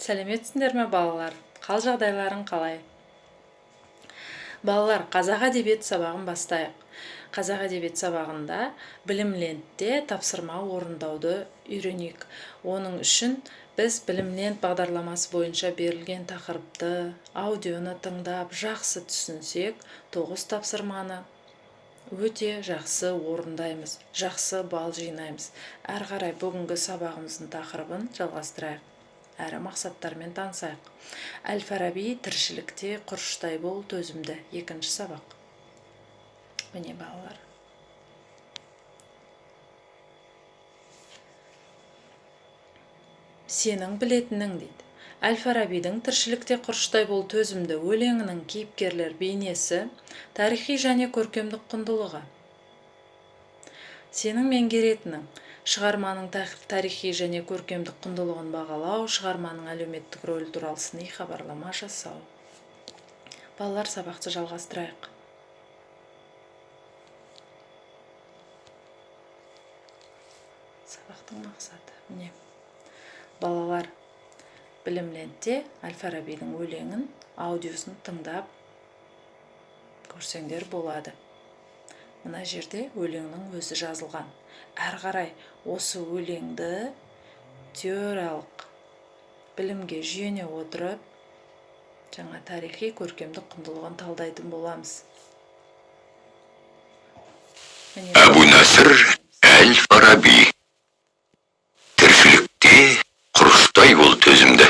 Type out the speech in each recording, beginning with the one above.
Сәлеметсіңдер ме балалар? Қал жағдайларың қалай? Балалар, қазақ әдебиет сабағын бастайық. Қазақ әдебиет сабағында білімлентте тапсырма орындауды үйренейік. Оның үшін біз білімлент бағдарламасы бойынша берілген тақырыпты, аудионы тыңдап, жақсы түсінсек, 9 тапсырманы өте жақсы орындаймыз, жақсы бал жинаймыз. Әрі қарай бүгінгі сабағымыздың тақырыбын жалғастырайық. Әрі мақсаттармен танысайық. Әл-Фараби тіршілікте құрыштай бол төзімді. 2-ші сабақ. Міне балалар. Сенің білетінің дейді. Әл-Фарабидің тіршілікте құрыштай бол төзімді өлеңінің кейіпкерлер бейнесі, тарихи және көркемдік құндылығы. Сенің меңгеретінің шығарманың тарихи және көркемдік құндылығын бағалау, шығарманың әлеуметтік рөлі туралы сыни хабарлама жасау. Балалар, сабақты жалғастырайық. Сабақтың мақсаты. Міне. Балалар, білімлентте Әл-Фарабидің өлеңін, аудиосын тыңдап көрсеңдер болады. Мына жерде өлеңнің өзі жазылған. Әрі қарай осы өлеңді теориялық білімге жүйене отырып, жаңа тарихи көркемдік құндылығын талдайтын боламыз. Әбу Насыр Әл-Фараби. Тіршілікте құрыштай бол төзімді.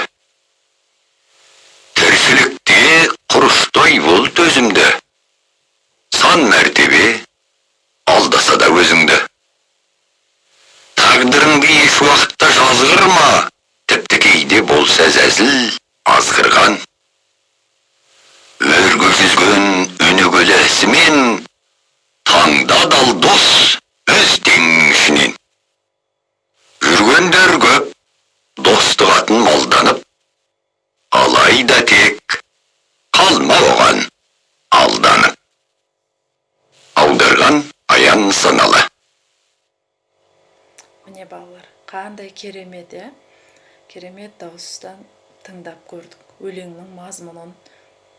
Тіршілікте құрыштай бол төзімді. Сан мәртебе алдаса да өзіңді. Тағдырыңды еш уақытта жазғырма, тіпті кейде болса зәзіл азғырған. Өрге жүзген өнегелесімен таңда дал дос өз теңің ішінен. Жүргендер көп, достық атын малданып, алайда тек қалма оған алданып. Аударған Аян Саналы. Міне балалар, қандай керемет, керемет дауыстан тыңдап көрдік. Өлеңнің мазмұнын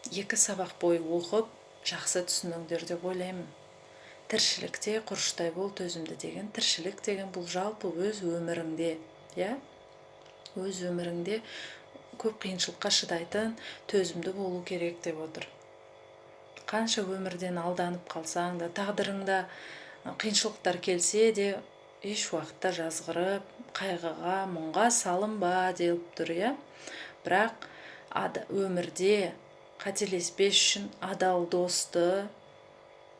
2 сабақ бойы оқып, жақсы түсініңдер деп ойлаймын. Тіршілікте құрыштай бол төзімді деген, тіршілік деген бұл жалпы өз өміріңде, өз өміріңде көп қиыншылыққа шыдайтын, төзімді болу керек деп отыр. Қанша өмірден алданып қалсаң да, тағдырыңда қиыншылықтар келсе де, еш уақытта жазғырып, қайғыға, мұңға салынба деп тұр, Бірақ өмірде қателеспес үшін адал досты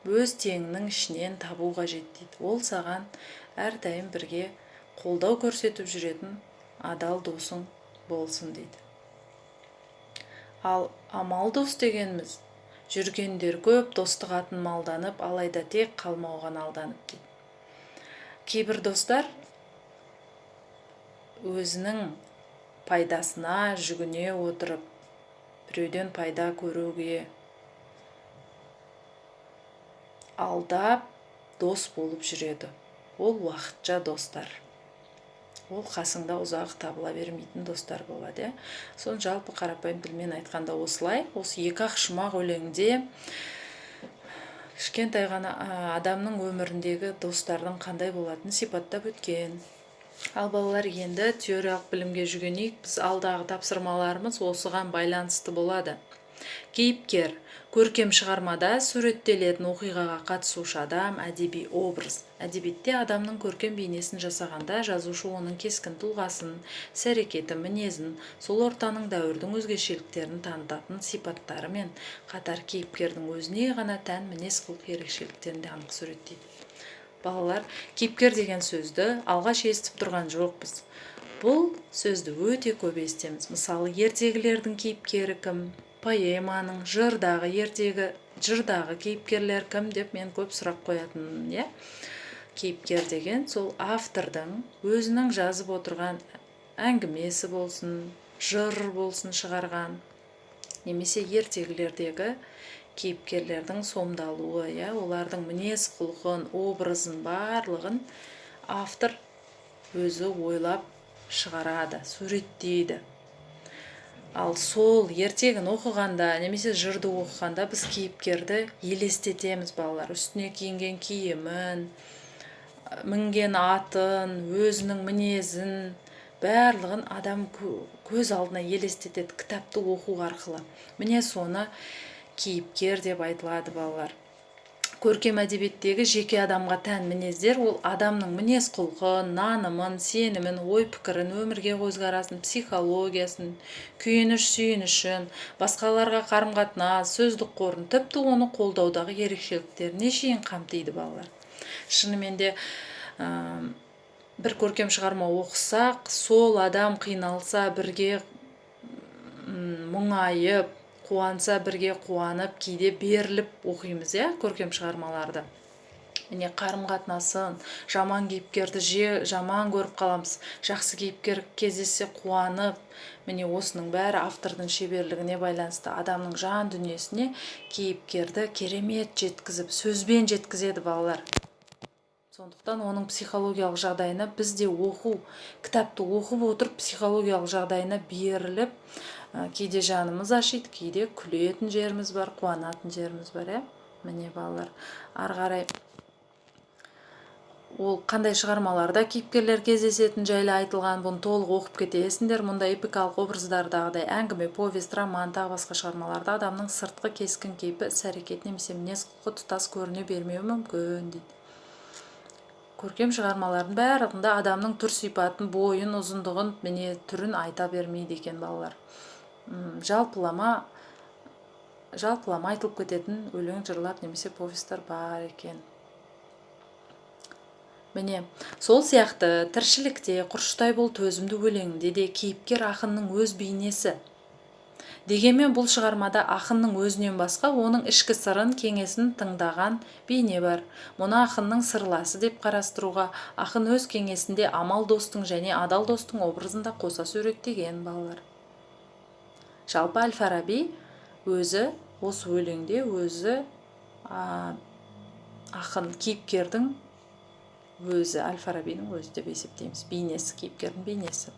өз теңінің ішінен табу қажет дейді. Ол саған әрдайым бірге қолдау көрсетіп жүретін адал досың болсын дейді. Ал амал дос дегеніміз, жүргендер көп, достық атын малданып, алайда тек қалмауған алданып дейді. Кейбір достар өзінің пайдасына жүгіне отырып, біреуден пайда көруге алдап дос болып жүреді. Ол уақытша достар. Ол қасыңда ұзақ табыла бермейтін достар болады. Соны жалпы қарапайым тілмен айтқанда осылай. Осы 2-ақ шумақ өлеңде кішкентай ғана адамның өміріндегі достардың қандай болатынын сипаттап өткен. Ал балалар, енді теориялық білімге жүгінейік. Біз алдағы тапсырмаларымыз осыған байланысты болады. Кейіпкер, көркем шығармада суреттелетін оқиғаға қатысушы адам, әдеби образ. Әдебиетте адамның көркем бейнесін жасағанда жазушы оның кескін тұлғасын, іс-әрекеті, мінезін, сол ортаның дәуірдің өзгешеліктерін танытатын сипаттары мен қатар кейіпкердің өзіне ғана тән мінез құлық ерекшеліктерін де анық суреттейді. Балалар, кейіпкер деген сөзді алғаш естіп тұрған жоқпыз. Бұл сөзді өте көп естеміз. Мысалы, ертегілердің кейіпкері кім, поэманың, жырдағы кейіпкерлер кім деп мен көп сұрақ қоятын. Кейіпкер деген сол автордың өзінің жазып отырған әңгімесі болсын, жыр болсын шығарған, немесе ертегілердегі кейіпкерлердің сомдалуы, олардың мінез құлқын, образын барлығын автор өзі ойлап шығарады, суреттейді. Ал сол ертегін оқығанда немесе жырды оқығанда біз кейіпкерді елестетеміз балалар. Үстіне киінген киімін, мінген атын, өзінің мінезін, барлығын адам көз алдына елестетеді кітапты оқу арқылы. Міне соны кейіпкер деп айтылады балалар. Көркем әдебиеттегі жеке адамға тән мінездер ол адамның мінез құлқын, нанымын, сенімін, ой пікірін, өмірге көзқарасын, психологиясын, күйініш сүйінішін, басқаларға қарым-қатынас, сөздік қорын, тіпті оны қолдаудағы ерекшеліктеріне шейін қамтиды балалар. Шынымен де бір көркем шығарма оқысақ, сол адам қиналса бірге мұңайып, қуанса бірге қуанып, кейде беріліп оқимыз, көркем шығармаларды. Міне қарым-қатынасын, жаман кейіпкерді жаман көріп қаламыз, жақсы кейіпкер кездессе қуанып. Міне осының бәрі автордың шеберлігіне байланысты. Адамның жан дүниесіне кейіпкерді керемет жеткізіп, сөзбен жеткізеді балалар. Сондықтан оның психологиялық жағдайына біз де кітапты оқып отырып психологиялық жағдайына беріліп, кейде жанымыз ашиды, кейде күлетін жеріміз бар, қуанатын жеріміз бар, Міне балалар, ары қарай ол қандай шығармаларда кейіпкерлер кездесетін жайлы айтылған, бұны толық оқып кетесіңдер. Мұнда эпикалық образдардағыдай әңгіме, повест, роман, тағы басқа шығармаларда адамның сыртқы кескін кейпі, іс-әрекет немесе мінез құлқы тұтас көріне бермеуі мүмкін дейді. Көркем шығармалардың барлығында адамның түр сипатын, бойын, ұзындығын, міне түрін айта бермейді екен балалар. Жалпылама айтылып кететін өлең, жырлар немесе повестар бар екен. Міне, сол сияқты тіршілікте құрыштай бол төзімді өлеңінде де кейіпкер ақынның өз бейнесі. Дегенмен бұл шығармада ақынның өзінен басқа оның ішкі сырын, кеңесін тыңдаған бейне бар. Мұны ақынның сырласы деп қарастыруға, ақын өз кеңесінде амал достың және адал достың образында қоса суреттеген балалар. Жалпы Әл-Фараби өзі осы өлеңде өзі ақын кейіпкердің өзі, Әл-Фарабидің өзі деп есептейміз, бейнесі, кейіпкердің бейнесі.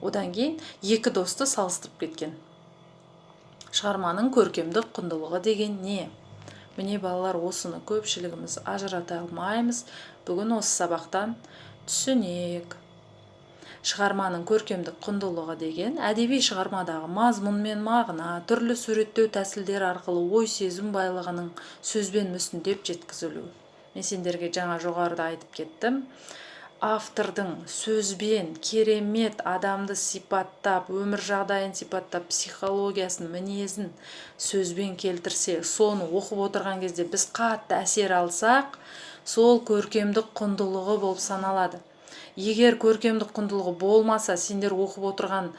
Одан кейін екі досты салыстырып кеткен. Шығарманың көркемдік құндылығы деген не? Міне балалар, осыны көпшілігіміз ажырата алмаймыз. Бүгін осы сабақтан түсінек. Шығарманың көркемдік құндылығы деген әдеби шығармадағы мазмұн мен мағына, түрлі суреттеу тәсілдер арқылы ой сезім байлығының сөзбен мүсіндеп жеткізілуі. Мен сендерге жаңа жоғарыда айтып кеттім. Автордың сөзбен керемет адамды сипаттап, өмір жағдайын сипаттап, психологиясын, мінезін сөзбен келтірсе, соны оқып отырған кезде біз қатты әсер алсақ, сол көркемдік құндылығы болып саналады. Егер көркемдік құндылығы болмаса, сендер оқып отырған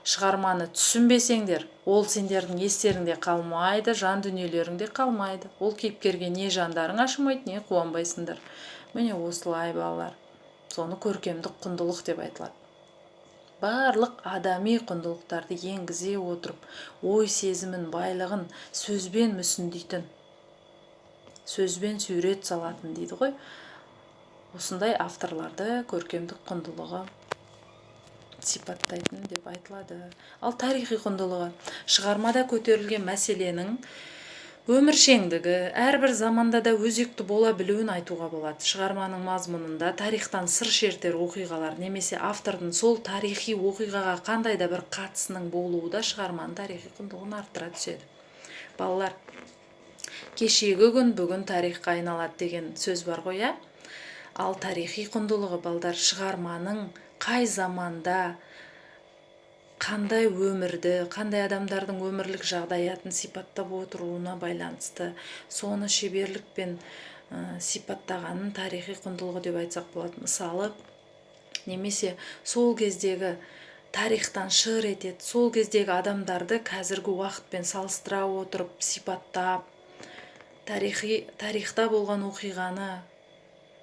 шығарманы түсінбесеңдер, ол сендердің естеріңде қалмайды, жан дүниелеріңде қалмайды. Ол кейіпкерге не жандарың ашымайды, не қуанбайсыңдар. Міне осылай балалар. Соны көркемдік құндылық деп айтылады. Барлық адами құндылықтарды енгізе отырып, ой сезімін, байлығын сөзбен мүсіндейтін, сөзбен сурет салатын дейді ғой. Осындай авторларды көркемдік құндылығы сипаттайтын деп айтылады. Ал тарихи құндылығы шығармада көтерілген мәселенің өміршеңдігі, әрбір заманда да өзекті бола білуін айтуға болады. Шығарманың мазмұнында тарихтан сыр шертер оқиғалар немесе автордың сол тарихи оқиғаға қандай да бір қатысының болуы да шығарманың тарихи құндылығын арттыра түседі. Балалар, кешегі күн бүгін тарихқа айналады деген сөз бар ғой, Ал тарихи құндылығы балдар шығарманың қай заманда қандай өмірді, қандай адамдардың өмірлік жағдаятын сипаттап отыруына байланысты, соны шеберлікпен сипаттағанын тарихи құндылығы деп айтсақ болады. Мысалы, немесе сол кездегі тарихтан шыр етеді, сол кездегі адамдарды қазіргі уақытпен салыстыра отырып, сипаттап, тарихта болған оқиғаны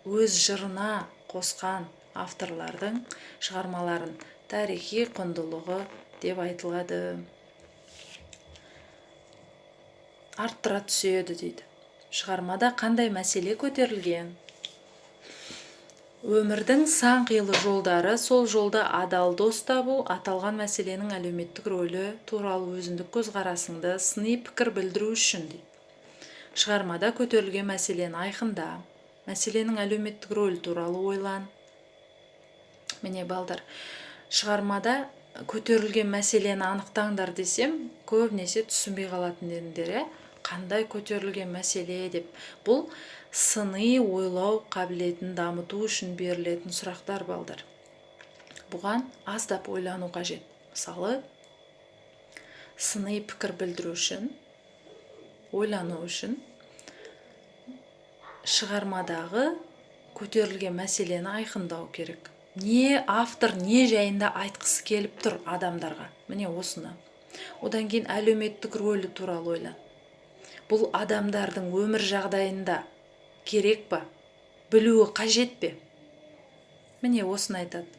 өз жырына қосқан авторлардың шығармаларын тарихи құндылығы деп айтылады. Арттыра түседі дейді. Шығармада қандай мәселе көтерілген? Өмірдің сан қилы жолдары, сол жолда адал дос табу аталған мәселенің әлеуметтік рөлі туралы өзіндік көзқарасыңды сыни пікір білдіру үшін дейді. Шығармада көтерілген мәселені айқында, мәселенің әлеуметтік рөлі туралы ойлан. Міне балдар, шығармада көтерілген мәселені анықтаңдар десем, көбінесе түсінбей қалатын едіңдер, қандай көтерілген мәселе деп. Бұл сыни ойлау қабілетін дамыту үшін берілетін сұрақтар балдар. Бұған аздап ойлану қажет. Мысалы, сыни пікір білдіру үшін, ойлану үшін шығармадағы көтерілген мәселені айқындау керек. Не автор не жайында айтқысы келіп тұр адамдарға? Міне осыны. Одан кейін әлеуметтік рөлі туралы ойлан. Бұл адамдардың өмір жағдайында керек па? Білуі қажет пе? Міне осыны айтады.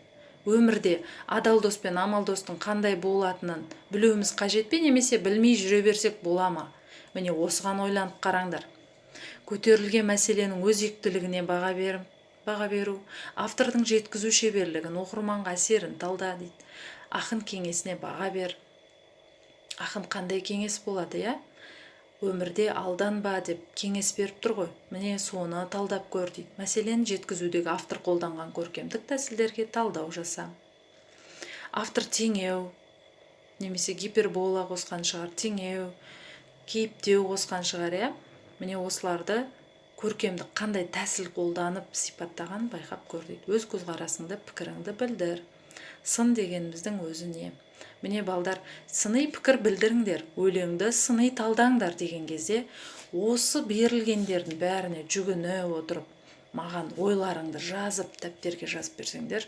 Өмірде адал дос пен амал достың қандай болатынын білуіміз қажет пе, немесе білмей жүре берсек бола ма? Міне осыған ойланып қараңдар. Көтерілген мәселенің өзектілігіне баға беру, автордың жеткізу шеберлігін, оқырманға әсерін талда дейді. Ақын кеңесіне баға бер. Ақын қандай кеңес болады, өмірде алданба деп кеңес беріп тұр ғой. Міне соны талдап көр дейді. Мәселені жеткізудегі автор қолданған көркемдік тәсілдерге талдау жаса. Автор теңеу, немесе гипербола қосқан шығар, теңеу, кейіптеу қосқан шығар, Міне осыларды көркемдік қандай тәсіл қолданып сипаттаған байқап көр дейді. Өз көзқарасыңды, пікіріңді білдір. Сын дегеніміздің өзі не? Міне балдар, сыни пікір білдіріңдер, өлеңді сыни талдаңдар деген кезде, осы берілгендердің бәріне жүгіне отырып, маған ойларыңды жазып, дәптерге жазып берсеңдер,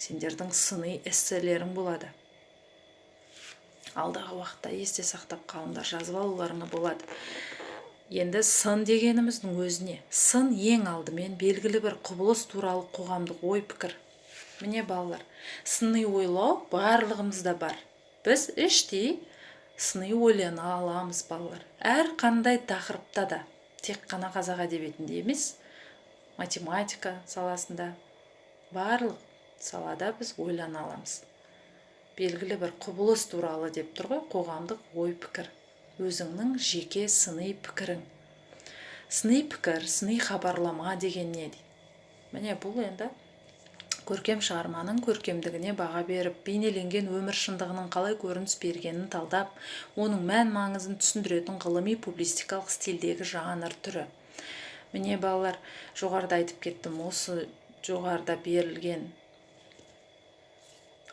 сендердің сыни эсселерің болады. Алдағы уақытта есте сақтап қалыңдар, жазып алуларыңа болады. Енді сын дегеніміздің өзіне. Сын ең алдымен белгілі бір құбылыс туралы қоғамдық ой пікір. Міне балалар, сыни ойлау барлығымызда бар. Біз іштей сыни ойлана аламыз балалар. Әр қандай тақырыпта да, тек қана қазақ әдебиетінде емес, математика саласында, барлық салада біз ойлана аламыз. Белгілі бір құбылыс туралы деп тұр ғой, қоғамдық ой пікір. Өзіңнің жеке сыни пікірің. Сыни пікір, сыни хабарлама деген не дейді? Міне бұл енді көркем шығарманың көркемдігіне баға беріп, бейнеленген өмір шындығының қалай көрініс бергенін талдап, оның мән маңызын түсіндіретін ғылыми публистикалық стильдегі жанр түрі. Міне балалар, жоғарыда айтып кеттім, осы жоғарыда берілген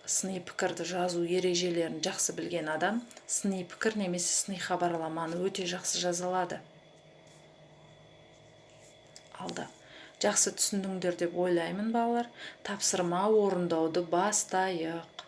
сыни пікірді жазу ережелерін жақсы білген адам сыни пікір немесе сыни хабарламаны өте жақсы жаза алады. Алда. Жақсы түсіндіңдер деп ойлаймын балалар. Тапсырма орындауды бастайық.